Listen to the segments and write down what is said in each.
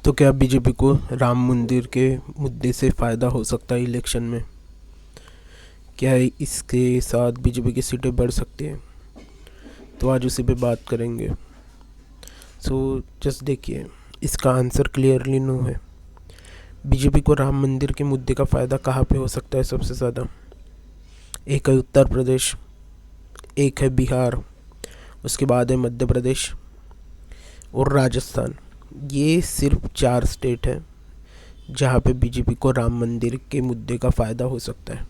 तो क्या बीजेपी को राम मंदिर के मुद्दे से फ़ायदा हो सकता है इलेक्शन में? क्या इसके साथ बीजेपी की सीटें बढ़ सकती हैं? तो आज उसी पे बात करेंगे। जस्ट देखिए, इसका आंसर क्लियरली नो है। बीजेपी को राम मंदिर के मुद्दे का फ़ायदा कहाँ पे हो सकता है सबसे ज़्यादा? एक है उत्तर प्रदेश, एक है बिहार, उसके बाद है मध्य प्रदेश और राजस्थान। ये सिर्फ 4 स्टेट हैं जहाँ पे बीजेपी को राम मंदिर के मुद्दे का फ़ायदा हो सकता है।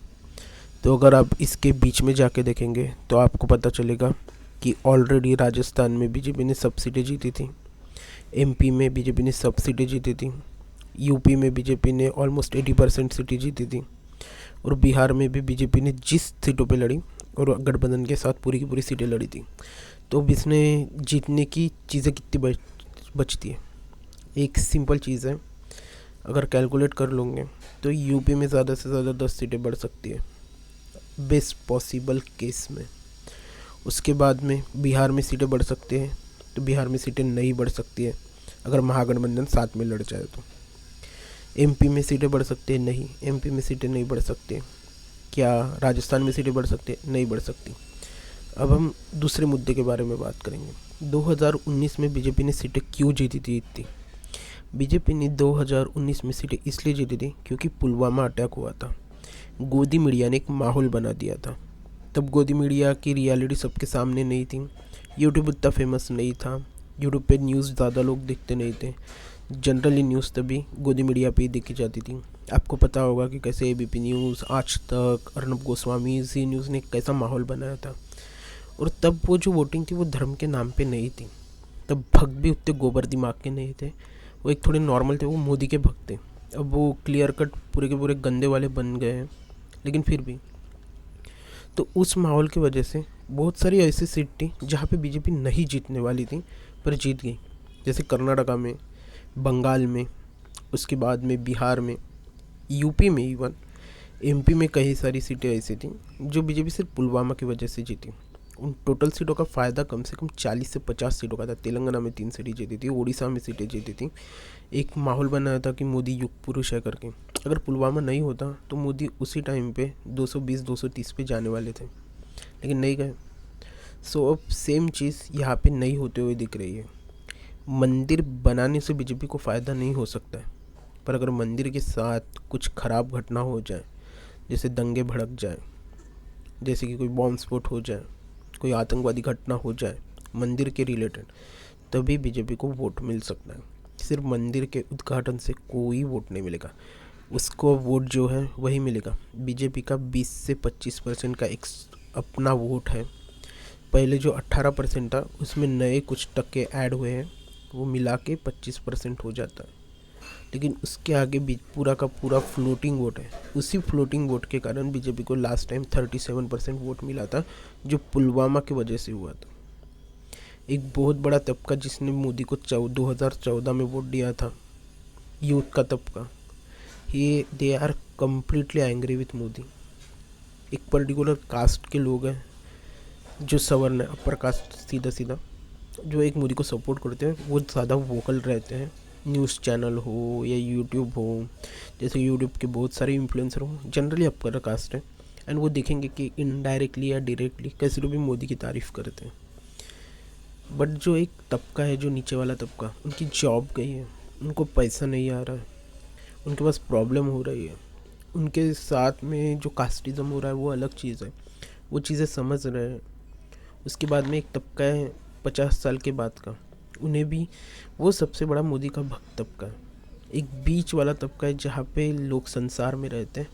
तो अगर आप इसके बीच में जाके देखेंगे तो आपको पता चलेगा कि ऑलरेडी राजस्थान में बीजेपी ने सब सीटें जीती थी, एमपी में बीजेपी ने सब सीटें जीती थी, यूपी में बीजेपी ने ऑलमोस्ट 80% सीटें जीती थी और बिहार में भी बीजेपी ने जिस सीटों पे लड़ी और गठबंधन के साथ पूरी की पूरी सीटें लड़ी थी। तो अब इसने जीतने की चीज़ें कितनी बचती है? एक सिंपल चीज़ है, अगर कैलकुलेट कर लोगे तो यूपी में ज़्यादा से ज़्यादा 10 सीटें बढ़ सकती है बेस्ट पॉसिबल केस में। उसके बाद में बिहार में सीटें बढ़ सकती हैं, तो बिहार में सीटें नहीं बढ़ सकती है अगर महागठबंधन साथ में लड़ जाए तो। एमपी में सीटें बढ़ सकती है, नहीं, एमपी में सीटें नहीं बढ़ सकती। क्या राजस्थान में सीटें बढ़ सकती है? नहीं बढ़ सकती। अब हम दूसरे मुद्दे के बारे में बात करेंगे। 2019 में बीजेपी ने सीटें क्यों जीती थी इतनी? बीजेपी ने 2019 में सीटें इसलिए जीती थी क्योंकि पुलवामा अटैक हुआ था। गोदी मीडिया ने एक माहौल बना दिया था। तब गोदी मीडिया की रियलिटी सबके सामने नहीं थी, यूट्यूब उतना फेमस नहीं था, यूट्यूब पे न्यूज़ ज़्यादा लोग देखते नहीं थे। जनरली न्यूज़ तभी गोदी मीडिया पे ही देखी जाती थी। आपको पता होगा कि कैसे एबीपी न्यूज़, आज तक, अर्नब गोस्वामी, जी न्यूज़ ने कैसा माहौल बनाया था। और तब वो जो वोटिंग थी वो धर्म के नाम पे नहीं थी। तब भक्त भी उतने गोबर दिमाग के नहीं थे, वो एक थोड़े नॉर्मल थे, वो मोदी के भक्त थे। अब वो क्लियर कट पूरे के पूरे गंदे वाले बन गए हैं, लेकिन फिर भी। तो उस माहौल की वजह से बहुत सारी ऐसी सीट थी जहाँ पे बीजेपी नहीं जीतने वाली थी पर जीत गई, जैसे कर्नाटका में, बंगाल में, उसके बाद में बिहार में, यूपी में, इवन एमपी में कई सारी सीटें ऐसी थी जो बीजेपी सिर्फ पुलवामा की वजह से जीती। उन टोटल सीटों का फ़ायदा कम से कम 40 से 50 सीटों का था। तेलंगाना में 3 सीटें जीती थी, उड़ीसा में सीटें जीती थी। एक माहौल बनाया था कि मोदी युग पुरुष है करके। अगर पुलवामा नहीं होता तो मोदी उसी टाइम पे 220-230 पे जाने वाले थे, लेकिन नहीं गए। अब सेम चीज़ यहाँ पे नहीं होते हुए दिख रही है। मंदिर बनाने से बीजेपी को फ़ायदा नहीं हो सकता है, पर अगर मंदिर के साथ कुछ ख़राब घटना हो जाए, जैसे दंगे भड़क जाए, जैसे कि कोई बॉम्ब स्फोट हो जाए, कोई आतंकवादी घटना हो जाए मंदिर के रिलेटेड, तभी बीजेपी को वोट मिल सकता है। सिर्फ मंदिर के उद्घाटन से कोई वोट नहीं मिलेगा, उसको वोट जो है वही मिलेगा। बीजेपी का 20 से 25% का एक अपना वोट है। पहले जो 18% था उसमें नए कुछ टक्के ऐड हुए हैं, वो मिला के 25% हो जाता है। लेकिन उसके आगे भी पूरा का पूरा फ्लोटिंग वोट है। उसी फ्लोटिंग वोट के कारण बीजेपी को लास्ट टाइम 37% वोट मिला था, जो पुलवामा की वजह से हुआ था। एक बहुत बड़ा तबका जिसने मोदी को 2014 में वोट दिया था, यूथ का तबका, ये they are completely angry with Modi. एक पर्टिकुलर कास्ट के लोग हैं जो सवर्ण है, अपर कास्ट, सीधा सीधा, जो एक मोदी को सपोर्ट करते हैं, वो ज़्यादा वोकल रहते हैं। न्यूज़ चैनल हो या यूट्यूब हो, जैसे यूट्यूब के बहुत सारे इन्फ्लुएंसर हो, जनरली अपर कास्ट है, एंड वो देखेंगे कि इनडायरेक्टली या डायरेक्टली कैसे लोग भी मोदी की तारीफ़ करते हैं। बट जो एक तबका है, जो नीचे वाला तबका, उनकी जॉब गई है, उनको पैसा नहीं आ रहा है, उनके पास प्रॉब्लम हो रही है, उनके साथ में जो कास्टिज़म हो रहा है वो अलग चीज़ है, वो चीज़ें समझ रहे हैं। उसके बाद में एक तबका है 50 साल के बाद का, उन्हें भी, वो सबसे बड़ा मोदी का भक्त तबका है। एक बीच वाला तबका है जहाँ पे लोग संसार में रहते हैं,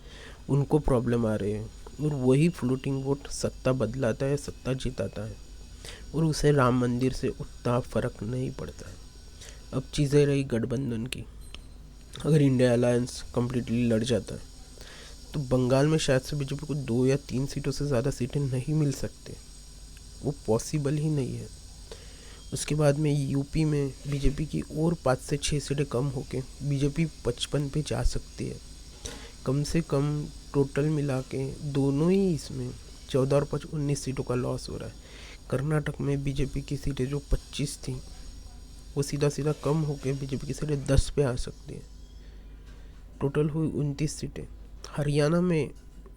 उनको प्रॉब्लम आ रही है, और वही फ्लोटिंग वोट सत्ता बदलाता है, सत्ता जिताता है, और उसे राम मंदिर से उतना फ़र्क नहीं पड़ता है। अब चीज़ें रही गठबंधन की। अगर इंडिया अलायंस कम्प्लीटली लड़ जाता है तो बंगाल में शायद से बीजेपी को 2 या 3 सीटों से ज़्यादा सीटें नहीं मिल सकते, वो पॉसिबल ही नहीं है। उसके बाद में यूपी में बीजेपी की और 5 से 6 सीटें कम होके बीजेपी 55 पे जा सकती है, कम से कम। टोटल मिला के दोनों ही इसमें 14 और 5 19 सीटों का लॉस हो रहा है। कर्नाटक में बीजेपी की सीटें जो 25 थी, वो सीधा सीधा कम होकर बीजेपी की सीटें 10 पे आ सकती है। टोटल हुई 29 सीटें। हरियाणा में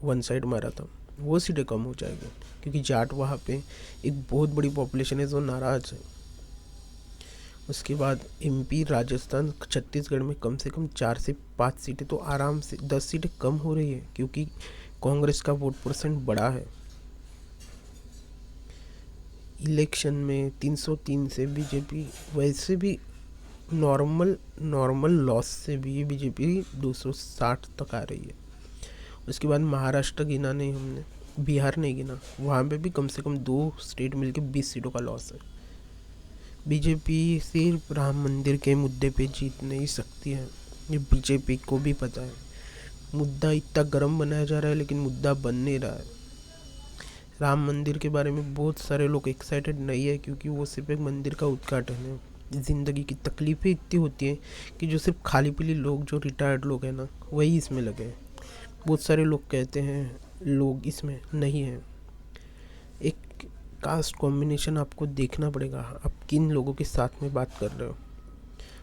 वन साइड मारा था, वो सीटें कम हो जाएगी क्योंकि जाट वहाँ पे एक बहुत बड़ी पॉपुलेशन है जो नाराज है। उसके बाद एमपी, राजस्थान, छत्तीसगढ़ में कम से कम 4 से 5 सीटें तो आराम से 10 सीटें कम हो रही है क्योंकि कांग्रेस का वोट परसेंट बड़ा है। इलेक्शन में 303 से बीजेपी वैसे भी नॉर्मल लॉस से भी बीजेपी 260 तक आ रही है। उसके बाद महाराष्ट्र गिना नहीं हमने, बिहार नहीं गिना, वहाँ पे भी कम से कम 2 स्टेट मिलके 20 सीटों का लॉस है। बीजेपी सिर्फ राम मंदिर के मुद्दे पे जीत नहीं सकती है, ये बीजेपी को भी पता है। मुद्दा इतना गर्म बनाया जा रहा है लेकिन मुद्दा बन नहीं रहा है। राम मंदिर के बारे में बहुत सारे लोग एक्साइटेड नहीं है क्योंकि वो सिर्फ एक मंदिर का उद्घाटन है। ज़िंदगी की तकलीफ़ें इतनी होती हैं कि जो सिर्फ खाली पीली लोग, जो रिटायर्ड लोग हैं ना, वही इसमें लगे हैं। बहुत सारे लोग कहते हैं लोग इसमें नहीं हैं। एक कास्ट कॉम्बिनेशन आपको देखना पड़ेगा, आप किन लोगों के साथ में बात कर रहे हो।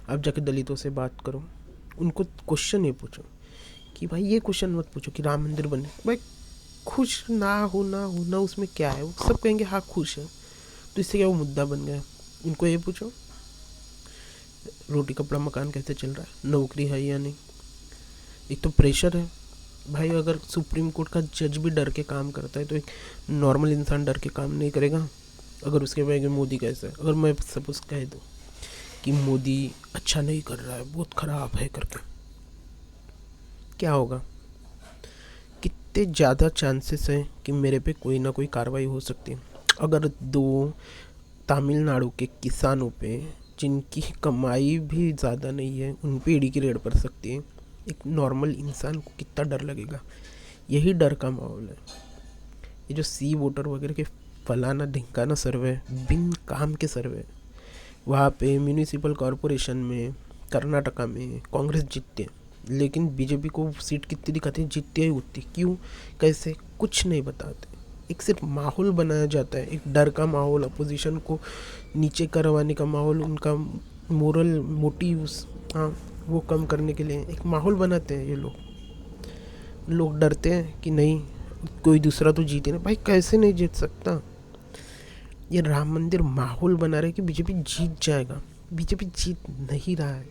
आप जाके दलितों से बात करो, उनको क्वेश्चन ये पूछो कि भाई ये क्वेश्चन मत पूछो कि राम मंदिर बने, भाई खुश ना होना उसमें क्या है। वो सब कहेंगे हाँ खुश है, तो इससे क्या वो मुद्दा बन गया। उनको ये पूछो रोटी कपड़ा मकान कैसे चल रहा है, नौकरी है या नहीं। एक तो प्रेशर है भाई, अगर सुप्रीम कोर्ट का जज भी डर के काम करता है तो एक नॉर्मल इंसान डर के काम नहीं करेगा। अगर उसके बाद मोदी कैसे है, अगर मैं सपोज कह दूँ कि मोदी अच्छा नहीं कर रहा है, बहुत ख़राब है करके, क्या होगा। कितने ज़्यादा चांसेस हैं कि मेरे पे कोई ना कोई कार्रवाई हो सकती है। अगर 2 तमिलनाडु के किसानों पे जिनकी कमाई भी ज़्यादा नहीं है उन पे ईडी की रेड पड़ सकती है, एक नॉर्मल इंसान को कितना डर लगेगा। यही डर का माहौल है। ये जो सी वोटर वगैरह के फलाना ढिंकाना सर्वे, बिन काम के सर्वे, वहाँ पे म्यूनिसिपल कॉरपोरेशन में कर्नाटका में कांग्रेस जीतती है लेकिन बीजेपी को सीट कितनी दिखाती है, जीतती है उतनी। क्यों, कैसे, कुछ नहीं बताते। एक सिर्फ माहौल बनाया जाता है, एक डर का माहौल, अपोजिशन को नीचे करवाने का माहौल, उनका मोरल मोटिव्स, हाँ, वो कम करने के लिए एक माहौल बनाते हैं ये लोग डरते हैं कि नहीं कोई दूसरा तो जीते ना। भाई कैसे नहीं जीत सकता। ये राम मंदिर माहौल बना रहे कि बीजेपी जीत जाएगा, बीजेपी जीत नहीं रहा है।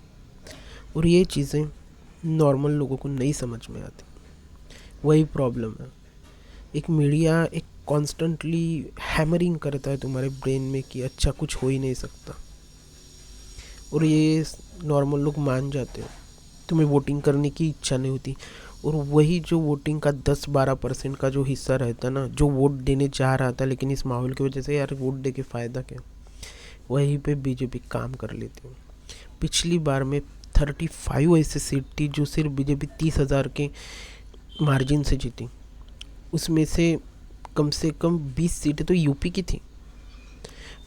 और ये चीज़ें नॉर्मल लोगों को नहीं समझ में आती, वही प्रॉब्लम है। एक मीडिया एक कॉन्स्टेंटली हैमरिंग करता है तुम्हारे ब्रेन में कि अच्छा कुछ हो ही नहीं सकता, और ये नॉर्मल लोग मान जाते हैं। तुम्हें वोटिंग करने की इच्छा नहीं होती, और वही जो वोटिंग का 10-12% का जो हिस्सा रहता है ना, जो वोट देने जा रहा था लेकिन इस माहौल की वजह से यार वोट दे के फ़ायदा क्या, वहीं पे बीजेपी काम कर लेती है। पिछली बार में 35 ऐसे सीट थी जो सिर्फ बीजेपी 30,000 के मार्जिन से जीती। उसमें से कम 20 सीटें तो यूपी की थी।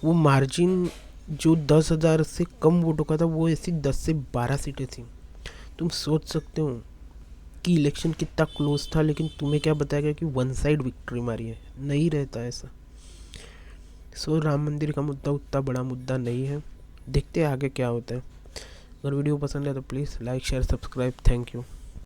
वो मार्जिन जो 10,000 से कम वोटों का था वो ऐसी 10 से 12 सीटें थी। तुम सोच सकते हो कि इलेक्शन कितना क्लोज था, लेकिन तुम्हें क्या बताया गया कि वन साइड विक्ट्री मारी है। नहीं रहता ऐसा। सो राम मंदिर का मुद्दा उतना बड़ा मुद्दा नहीं है, देखते हैं आगे क्या होता है। अगर वीडियो पसंद है तो please like share subscribe. Thank you.